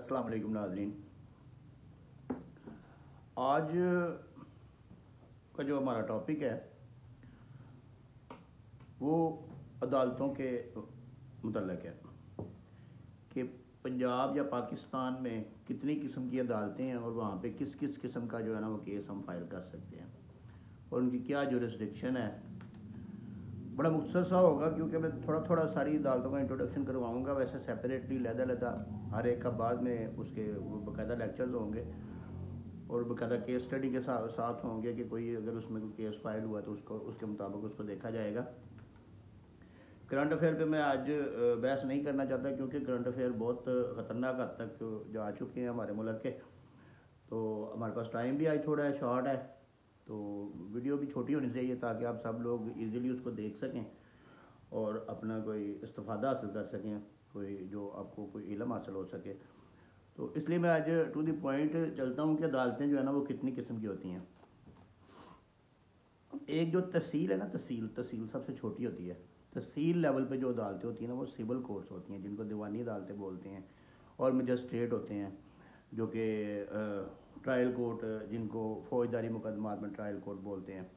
अस्सलाम वालेकुम नाज़रीन। आज का जो हमारा टॉपिक है वो अदालतों के मुतल्लिक़ है कि पंजाब या पाकिस्तान में कितनी किस्म की अदालतें हैं और वहाँ पे किस किस किस्म का जो है ना वो केस हम फाइल कर सकते हैं और उनकी क्या जुरिस्डिक्शन है। बड़ा मुख्तसर सा होगा क्योंकि मैं थोड़ा थोड़ा सारी अदालतों का इंट्रोडक्शन करवाऊँगा। वैसे सेपरेटली लहदा हर एक का बाद में उसके बाकायदा लेक्चर्स होंगे और बाकायदा केस स्टडी के साथ होंगे कि कोई अगर उसमें कोई केस फाइल हुआ तो उसको उसके मुताबिक उसको देखा जाएगा। करंट अफेयर पे मैं आज बहस नहीं करना चाहता क्योंकि करंट अफेयर बहुत ख़तरनाक हद तक जा चुके हैं हमारे मुल्क के, तो हमारे पास टाइम भी आज थोड़ा है, शॉर्ट है, तो वीडियो भी छोटी होनी चाहिए ताकि आप सब लोग इजीली उसको देख सकें और अपना कोई इस्तिफादा हासिल कर सकें, कोई जो आपको कोई इल्म हासिल हो सके। तो इसलिए मैं आज टू द पॉइंट चलता हूँ कि अदालतें जो है ना वो कितनी किस्म की होती हैं। एक जो तहसील है ना, तहसील सबसे छोटी होती है। तहसील लेवल पे जो अदालतें होती हैं ना वो सिविल कोर्ट्स होती हैं जिनको दीवानी अदालतें बोलते हैं, और मजिस्ट्रेट होते हैं जो कि ट्रायल कोर्ट जिनको फौजदारी मुकदमात में ट्रायल कोर्ट बोलते हैं।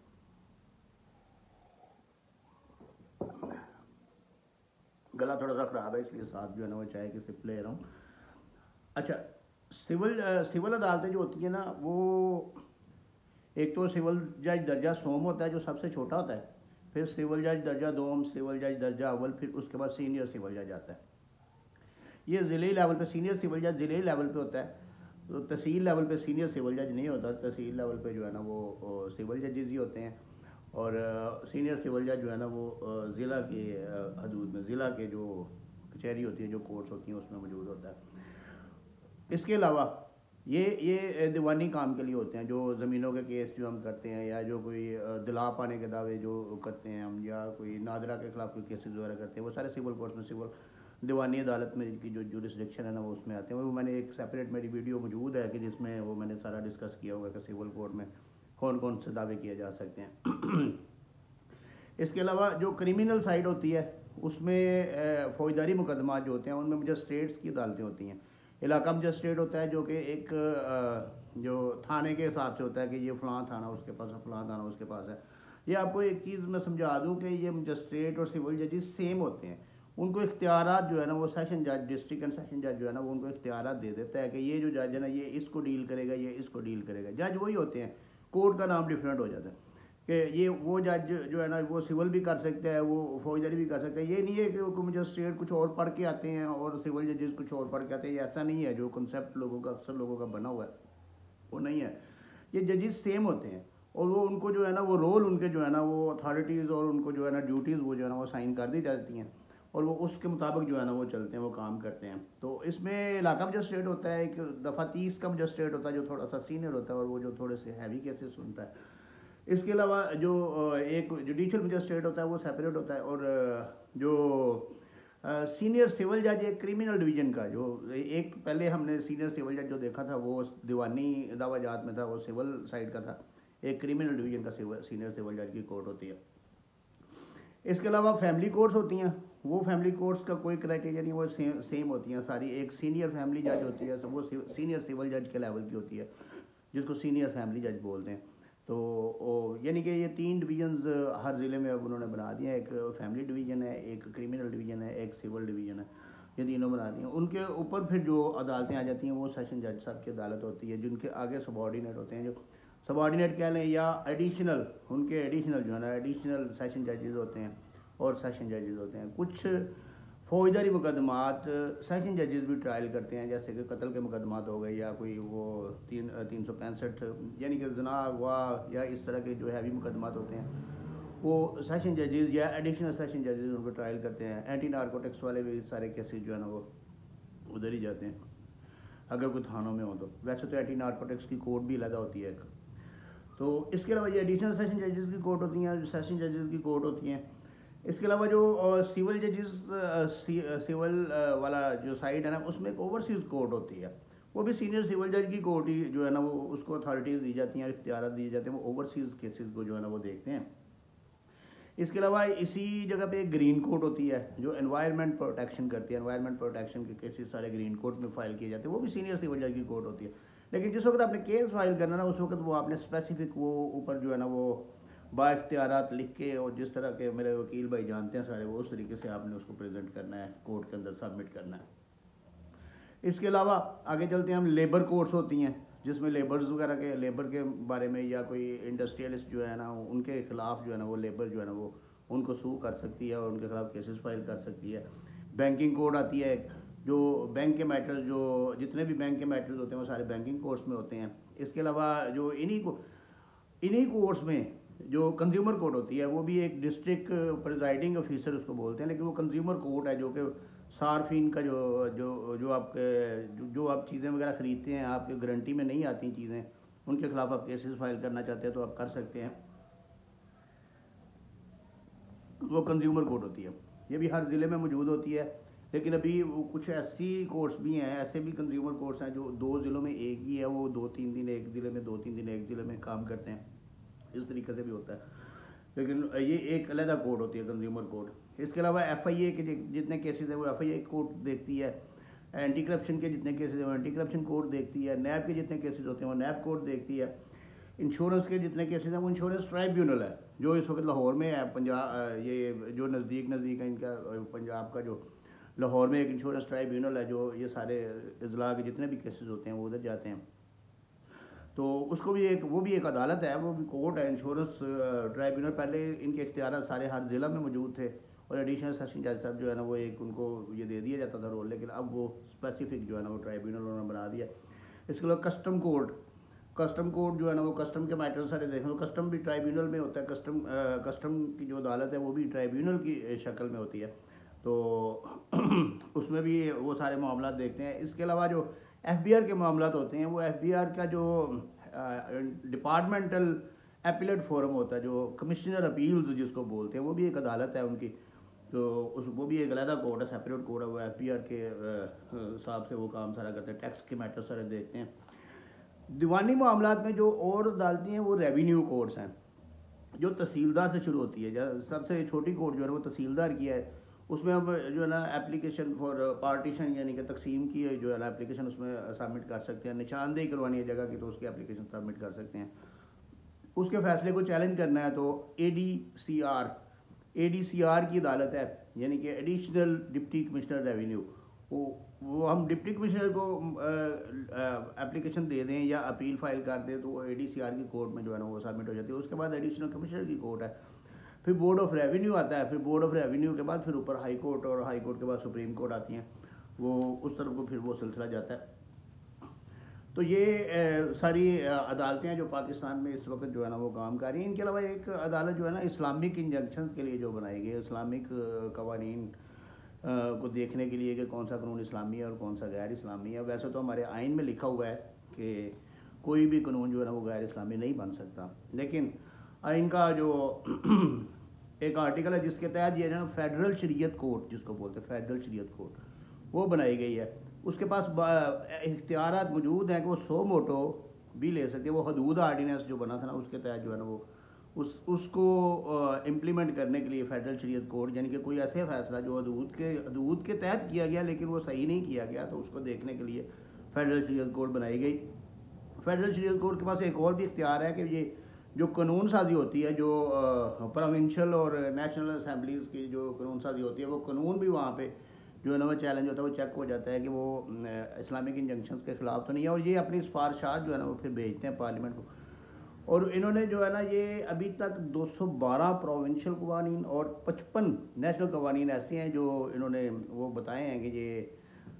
गला थोड़ा सा ख़राब है इसलिए साथ जो है ना वो चाय की सिप ले रहा हूँ। अच्छा, सिविल अदालतें जो होती हैं ना वो एक तो सिविल जज दर्जा सोम होता है जो सबसे छोटा होता है, फिर सिविल जज दर्जा दोम, सिविल जज दर्जा अव्वल, फिर उसके बाद सीनियर सिविल जज आता है। ये ज़िले लेवल पे सीनियर सिविल जज ज़िले लेवल पे होता है, तो तहसील लेवल पे सीनियर सिविल जज नहीं होता। तहसील लेवल पे जो है ना वो सिविल जजेस ही होते हैं और सीनियर सिविल जज जो है ना वो ज़िला के हदूद में, ज़िला के जो कचहरी होती है, जो कोर्ट्स होती हैं उसमें मौजूद होता है। इसके अलावा ये दीवानी काम के लिए होते हैं, जो ज़मीनों के केस जो हम करते हैं या जो कोई दिला पाने के दावे जो करते हैं हम, या कोई नादरा के ख़िलाफ़ कोई केसेस वगैरह करते हैं, वो सारे सिविल कोर्ट्स में, सिविल दीवानी अदालत में की जो जुरिस्डिक्शन है ना वो उसमें आते हैं। वो मैंने एक सेपरेट मेरी वीडियो मौजूद है कि जिसमें वो मैंने सारा डिस्कस किया हुआ है कि सिविल कोर्ट में कौन कौन से दावे किए जा सकते हैं। इसके अलावा जो क्रिमिनल साइड होती है उसमें फौजदारी मुकदमा जो होते हैं उनमें मजिस्ट्रेट्स की अदालतें होती हैं। इलाका मजिस्ट्रेट होता है जो कि एक जो थाने के हिसाब से होता है कि ये फ़लाँ थाना उसके पास है, फ़लाँ थाना उसके पास है। ये आपको एक चीज़ मैं समझा दूं कि ये मजिस्ट्रेट और सिविल जजेस सेम होते हैं। उनको इख्तियारात जो है ना वो सेशन जज, डिस्ट्रिक्ट एंड सेशन जज जो है ना वो उनको इख्तियारात दे देता है कि ये जो जज है ना ये इसको डील करेगा, ये इसको डील करेगा। जज वही होते हैं, कोर्ट का नाम डिफरेंट हो जाता है कि ये वो जज जो है ना वो सिविल भी कर सकता है, वो फौजदारी भी कर सकता है। ये नहीं है कि वो मजिस्ट्रेट कुछ और पढ़ के आते हैं और सिविल जजेस कुछ और पढ़ के आते हैं, ये ऐसा नहीं है। जो कॉन्सेप्ट लोगों का, अक्सर लोगों का बना हुआ है वो नहीं है। ये जजेस सेम होते हैं और वो उनको जो है ना वो रोल उनके जो है ना वो अथॉरिटीज़ और उनको जो है ना ड्यूटीज़ वो जो है ना वो साइन कर दी जाती हैं और वो उसके मुताबिक जो है ना वो चलते हैं, वो काम करते हैं। तो इसमें इलाका मजिस्ट्रेट होता है, एक दफ़ा 30 का मजिस्ट्रेट होता है जो थोड़ा सा सीनियर होता है और वो जो थोड़े से हैवी केसेस सुनता है। इसके अलावा जो एक जुडिशल मजिस्ट्रेट होता है वो सेपरेट होता है, और जो सीनियर सिविल जज एक क्रिमिनल डिवीज़न का, जो एक पहले हमने सीनियर सिविल जज जो देखा था वो दीवानी दावाजात में था, वो सिविल साइड का था। एक क्रिमिनल डिवीज़न का सीनियर सिविल जज की कोर्ट होती है। इसके अलावा फैमिली कोर्ट्स होती हैं, वो फैमिली कोर्ट्स का कोई क्राइटेरिया नहीं, वो सेम होती हैं सारी। एक सीनियर फैमिली जज होती है, वो सीनियर सिविल जज के लेवल की होती है जिसको सीनियर फैमिली जज बोलते हैं। तो यानी कि ये 3 डिवीजन्स हर ज़िले में अब उन्होंने बना दिए हैं। एक फैमिली डिवीज़न है, एक क्रिमिनल डिवीज़न है, एक सिविल डिवीज़न है, ये तीनों बना दिए हैं। उनके ऊपर फिर जो अदालतें आ जाती हैं वो सेशन जज साहब की अदालत होती है, जिनके आगे सबॉर्डिनेट होते हैं, जो सबॉर्डिनेट कह लें या एडिशनल, उनके एडिशनल जो है ना एडिशनल सेशन जजेस होते हैं और सेशन जजेस होते हैं। कुछ फौजदारी मुकदमात सेशन जजेस भी ट्रायल करते हैं, जैसे कि कत्ल के मुकदमात हो गए या कोई वो 365 यानी कि ज़िना, अगवा या इस तरह के जो हैवी मुकदमात होते हैं वो सेशन जजेस या एडिशनल सेशन जजेस उनको ट्रायल करते हैं। एंटी नारकोटिक्स वाले भी सारे केसेस जो है ना वो उधर ही जाते हैं अगर कोई थानों में हो तो। वैसे तो एंटी नारकोटिक्स की कोर्ट भी अलग होती है एक। तो इसके अलावा ये एडिशनल सेशन जजेस की कोर्ट होती हैं, सेशन जजेस की कोर्ट होती हैं। इसके अलावा जो सिविल जजेस, सिविल वाला जो साइड है ना उसमें एक ओवरसीज़ कोर्ट होती है, वो भी सीनियर सिविल जज की कोर्ट ही जो है ना वो उसको अथॉरिटीज़ दी जाती हैं, इख्तियार दिए जाते हैं, वो ओवरसीज़ केसेस को जो है ना वो देखते हैं। इसके अलावा इसी जगह पे एक ग्रीन कोर्ट होती है जो एनवायरनमेंट प्रोटेक्शन करती है। एनवायरनमेंट प्रोटेक्शन के केसेस सारे ग्रीन कोर्ट में फाइल किए जाते हैं, वो भी सीनियर सिविल जज की कोर्ट होती है। लेकिन जिस वक्त आपने केस फाइल करना ना, उस वक्त वो आपने स्पेसिफिक वो ऊपर जो है ना वो बाइख्तियारात लिख के, और जिस तरह के मेरे वकील भाई जानते हैं सारे, वो उस तरीके से आपने उसको प्रेजेंट करना है, कोर्ट के अंदर सबमिट करना है। इसके अलावा आगे चलते हैं हम, लेबर कोर्ट्स होती हैं जिसमें लेबर्स वगैरह के लेबर के बारे में या कोई इंडस्ट्रियलिस्ट जो है ना उनके खिलाफ जो है ना वो लेबर जो है ना वो उनको सू कर सकती है और उनके खिलाफ केसेस फाइल कर सकती है। बैंकिंग कोड आती है, जो बैंक के मैटर्स, जो जितने भी बैंक के मैटर्स होते हैं वो सारे बैंकिंग कोर्ट्स में होते हैं। इसके अलावा जो इन्हीं कोर्ट्स में जो कंज्यूमर कोर्ट होती है, वो भी एक डिस्ट्रिक्ट प्रिजाइडिंग ऑफिसर उसको बोलते हैं, लेकिन वो कंज्यूमर कोर्ट है जो कि सार्फिन का जो आपके जो आप चीज़ें वगैरह ख़रीदते हैं, आपके गारंटी में नहीं आती चीज़ें, उनके खिलाफ आप केसेस फाइल करना चाहते हैं तो आप कर सकते हैं। वो कंज्यूमर कोर्ट होती है, ये भी हर ज़िले में मौजूद होती है। लेकिन अभी वो कुछ ऐसी कोर्ट्स भी हैं, ऐसे भी कंज्यूमर कोर्ट्स हैं जो 2 ज़िलों में एक ही है, वो 2-3 दिन एक ज़िले में, 2-3 दिन एक ज़िले में काम करते हैं। इस तरीके से भी होता है, लेकिन ये एक अलग कोर्ट होती है कंज्यूमर कोर्ट। इसके अलावा FIA के जितने केसेस हैं वो FIA कोर्ट देखती है। एंटी करप्शन के जितने केसेस हैं वो एंटी करप्शन कोर्ट देखती है। नैब के जितने केसेस होते हैं वो नैब कोर्ट देखती है। इंश्योरेंस के जितने केसेस हैं वो इंश्योरेंस ट्राइब्यूनल है जो इस वक्त लाहौर में है। पंजाब, ये जो नज़दीक है इनका, पंजाब का जो लाहौर में एक इंश्योरेंस ट्राइब्यूनल है, जो ये सारे अजला के जितने भी केसेस होते हैं वो उधर जाते हैं। तो उसको भी वो भी एक अदालत है, वो भी कोर्ट है, इंश्योरेंस ट्राइब्यूनल। पहले इनके इख्तियार सारे हर ज़िला में मौजूद थे और एडिशनल सेशन जज साहब जो है ना वो एक उनको ये दे दिया जाता था रोल, लेकिन अब वो स्पेसिफिक जो है ना वो ट्राइब्यूनल उन्होंने बना दिया। इसके अलावा कस्टम कोर्ट जो है ना वो कस्टम के मैटर सारे देखें तो कस्टम भी ट्राइब्यूनल में होता है। कस्टम की जो अदालत है वो भी ट्राइब्यूनल की शक्ल में होती है, तो उसमें भी वो सारे मामला देखते हैं। इसके अलावा जो FBR के मामला होते हैं, वो FBR का जो डिपार्टमेंटल एपिलेट फोरम होता है, जो कमिश्नर अपील्स जिसको बोलते हैं, वो भी एक अदालत है उनकी। तो वो भी एक अलग कोर्ट है, सेपरेट कोर्ट है। वो FBR के हिसाब से वो काम सारा करते हैं, टैक्स के मैटर सारे देखते हैं। दीवानी मामलात में जो और अदालतें हैं वो रेवेन्यू कोर्ट्स हैं, जो तहसीलदार से शुरू होती है। सबसे छोटी कोर्ट जो है वो तहसीलदार की है। उसमें हम जो है ना एप्लीकेशन फॉर पार्टीशन यानी कि तकसीम की जो है ना एप्लीकेशन उसमें सबमिट कर सकते हैं। निशानदेही करवानी है जगह की तो उसकी एप्लीकेशन सबमिट कर सकते हैं। उसके फैसले को चैलेंज करना है तो ADCR की अदालत है, यानी कि एडिशनल डिप्टी कमिश्नर रेवेन्यू। वो हम डिप्टी कमिश्नर को एप्लीकेशन दे दें या अपील फाइल कर दें तो वो ADCR की कोर्ट में जो है ना वो सबमिट हो जाती है। उसके बाद एडिशनल कमिश्नर की कोर्ट है, फिर बोर्ड ऑफ रेवेन्यू आता है, फिर बोर्ड ऑफ रेवेन्यू के बाद फिर ऊपर हाई कोर्ट, और हाई कोर्ट के बाद सुप्रीम कोर्ट आती हैं। वो उस तरफ को फिर वो सिलसिला जाता है। तो ये सारी अदालतें हैं जो पाकिस्तान में इस वक्त जो है ना वो काम कर रही हैं। इनके अलावा एक अदालत जो है ना इस्लामिक इंजंक्शन के लिए जो बनाई गई है, इस्लामिक कवानीन को देखने के लिए कि कौन सा कानून इस्लामी है और कौन सा गैर इस्लामी है। वैसे तो हमारे आइन में लिखा हुआ है कि कोई भी कानून जो है ना वो गैर इस्लामी नहीं बन सकता, लेकिन इनका जो एक आर्टिकल है जिसके तहत ये ना फेडरल शरीयत कोर्ट जिसको बोलते हैं, फेडरल शरीयत कोर्ट, वो बनाई गई है। उसके पास इख्तियारात मौजूद हैं कि वो सो मोटो भी ले सकते हैं। वो हदूद आर्डिनेंस जो बना था ना उसके तहत जो है ना वो उसको इम्प्लीमेंट करने के लिए फेडरल शरीयत कोर्ट, यानी कि कोई ऐसे फैसला जो हदूद के तहत किया गया लेकिन वो सही नहीं किया गया, तो उसको देखने के लिए फेडरल शरीयत कोर्ट बनाई गई। फेडरल शरीयत कोर्ट के पास एक और भी इख्तियार है कि ये जो कानून साजी होती है, जो प्रोविंशियल और नेशनल असम्बलीज़ की जो कानून साजी होती है, वो कानून भी वहाँ पे जो है ना वो चैलेंज होता है, वो चेक हो जाता है कि वो इस्लामिक इंजंक्शंस के ख़िलाफ़ तो नहीं है। और ये अपनी सिफारिशात जो है ना वो फिर भेजते हैं पार्लियामेंट को। और इन्होंने जो है ना ये अभी तक 212 प्रोविंशियल कवानीन और 55 नेशनल कवानीन ऐसे हैं जो इन्होंने वो बताए हैं कि ये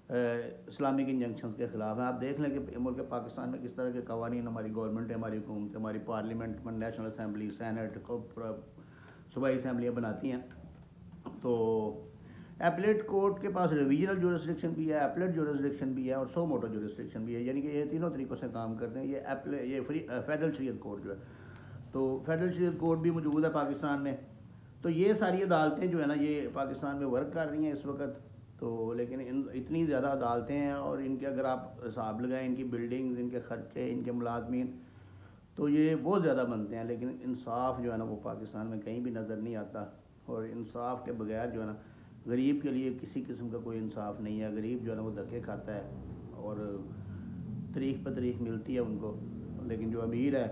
इस्लामिक इंजंक्शंस के ख़िलाफ़ हैं। आप देख लें कि मुल्क पाकिस्तान में किस तरह के कवानीन हमारी गवर्नमेंट है, हमारी हुकूमत, हमारी पार्लियामेंट, नेशनल असम्बली, सैनेट, सूबाई असम्बलियाँ बनाती हैं। तो एपलेट कोर्ट के पास रिविजनल जुरिस्डिक्शन भी है, एपलेट जुरिस्डिक्शन भी है और सो मोटो जुरिस्डिक्शन भी है, यानी कि ये तीनों तरीक़ों से काम करते हैं। ये फेडरल शरीयत कोर्ट जो है, तो फेडरल शरीयत कोर्ट भी मौजूद है पाकिस्तान में। तो ये सारी अदालतें जो है ना ये पाकिस्तान में वर्क कर रही हैं इस वक्त। तो लेकिन इतनी ज़्यादा अदालतें हैं और इनके अगर आप हिसाब लगाएं, इनकी बिल्डिंग्स, इनके खर्चे, इनके मुलाजमीन, तो ये बहुत ज़्यादा बनते हैं, लेकिन इंसाफ जो है ना वो पाकिस्तान में कहीं भी नज़र नहीं आता। और इंसाफ के बगैर जो है ना गरीब के लिए किसी किस्म का कोई इंसाफ नहीं है। गरीब जो है ना वो धक्के खाता है और तारीख पर तारीख मिलती है उनको, लेकिन जो अमीर है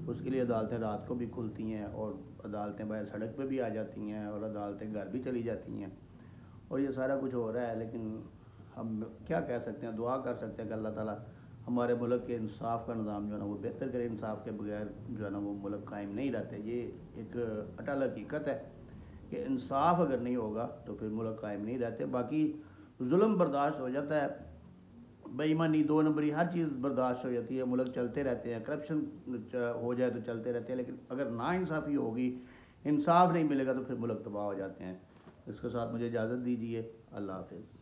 उसके लिए अदालतें रात को भी खुलती हैं और अदालतें बाहर सड़क पे भी आ जाती हैं और अदालतें घर भी चली जाती हैं और ये सारा कुछ हो रहा है। लेकिन हम क्या कह सकते हैं, दुआ कर सकते हैं कि अल्लाह ताला हमारे मुल्क के इंसाफ का निज़ाम जो है ना वो बेहतर करे। इंसाफ के बगैर जो है ना वो मुल्क कायम नहीं रहते। ये एक अटल हकीकत है कि इंसाफ अगर नहीं होगा तो फिर मुल्क कायम नहीं रहते। बाकी जुल्म बर्दाश्त हो जाता है, बेईमानी, दो नंबरी, हर चीज़ बर्दाश्त हो जाती है, मुल्क चलते रहते हैं, करप्शन हो जाए तो चलते रहते हैं। लेकिन अगर ना इंसाफ़ी होगी, इंसाफ नहीं मिलेगा तो फिर मुल्क तबाह हो जाते हैं। इसके साथ मुझे इजाज़त दीजिए। अल्लाह हाफ़िज़।